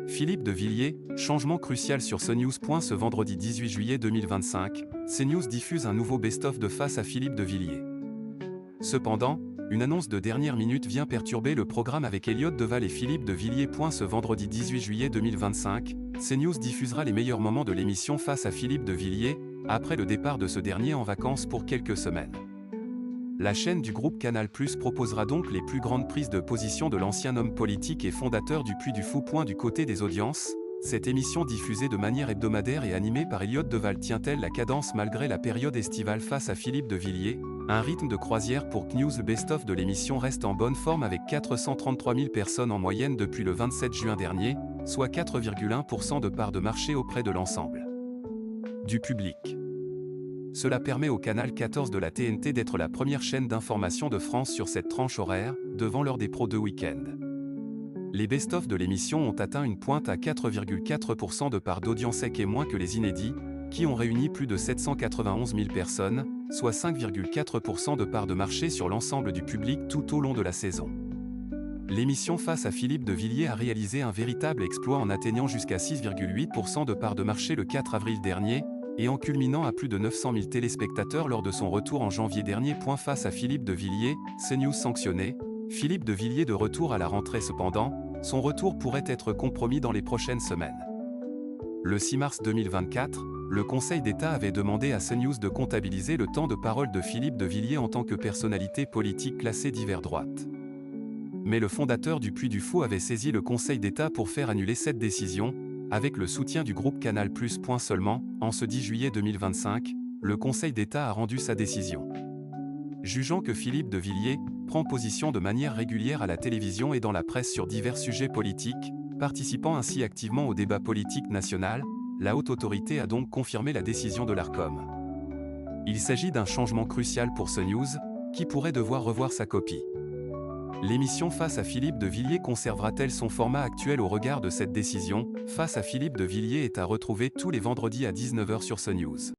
Philippe de Villiers, changement crucial sur CNews. Ce vendredi 18 juillet 2025, CNews diffuse un nouveau best-of de Face à Philippe de Villiers. Cependant, une annonce de dernière minute vient perturber le programme avec Elliott Deval et Philippe de Villiers. Ce vendredi 18 juillet 2025, CNews diffusera les meilleurs moments de l'émission Face à Philippe de Villiers, après le départ de ce dernier en vacances pour quelques semaines. La chaîne du groupe Canal+ proposera donc les plus grandes prises de position de l'ancien homme politique et fondateur du Puy du Fou. Du côté des audiences, cette émission diffusée de manière hebdomadaire et animée par Elliott Deval tient-elle la cadence malgré la période estivale? Face à Philippe de Villiers, un rythme de croisière pour CNews. Le best-of de l'émission reste en bonne forme avec 433 000 personnes en moyenne depuis le 27 juin dernier, soit 4,1% de part de marché auprès de l'ensemble du public. Cela permet au canal 14 de la TNT d'être la première chaîne d'information de France sur cette tranche horaire, devant l'heure des pros de week-end. Les best-of de l'émission ont atteint une pointe à 4,4% de part d'audience et moins que les inédits, qui ont réuni plus de 791 000 personnes, soit 5,4% de part de marché sur l'ensemble du public tout au long de la saison. L'émission Face à Philippe de Villiers a réalisé un véritable exploit en atteignant jusqu'à 6,8% de part de marché le 4 avril dernier, et en culminant à plus de 900 000 téléspectateurs lors de son retour en janvier dernier. Face à Philippe de Villiers, CNews sanctionné, Philippe de Villiers de retour à la rentrée. Cependant, son retour pourrait être compromis dans les prochaines semaines. Le 6 mars 2024, le Conseil d'État avait demandé à CNews de comptabiliser le temps de parole de Philippe de Villiers en tant que personnalité politique classée divers droite. Mais le fondateur du Puy du Fou avait saisi le Conseil d'État pour faire annuler cette décision, avec le soutien du groupe Canal+. Seulement, en ce 10 juillet 2025, le Conseil d'État a rendu sa décision. Jugeant que Philippe de Villiers prend position de manière régulière à la télévision et dans la presse sur divers sujets politiques, participant ainsi activement au débat politique national, la haute autorité a donc confirmé la décision de l'Arcom. Il s'agit d'un changement crucial pour CNews, qui pourrait devoir revoir sa copie. L'émission Face à Philippe de Villiers conservera-t-elle son format actuel au regard de cette décision? Face à Philippe de Villiers est à retrouver tous les vendredis à 19 h sur CNews.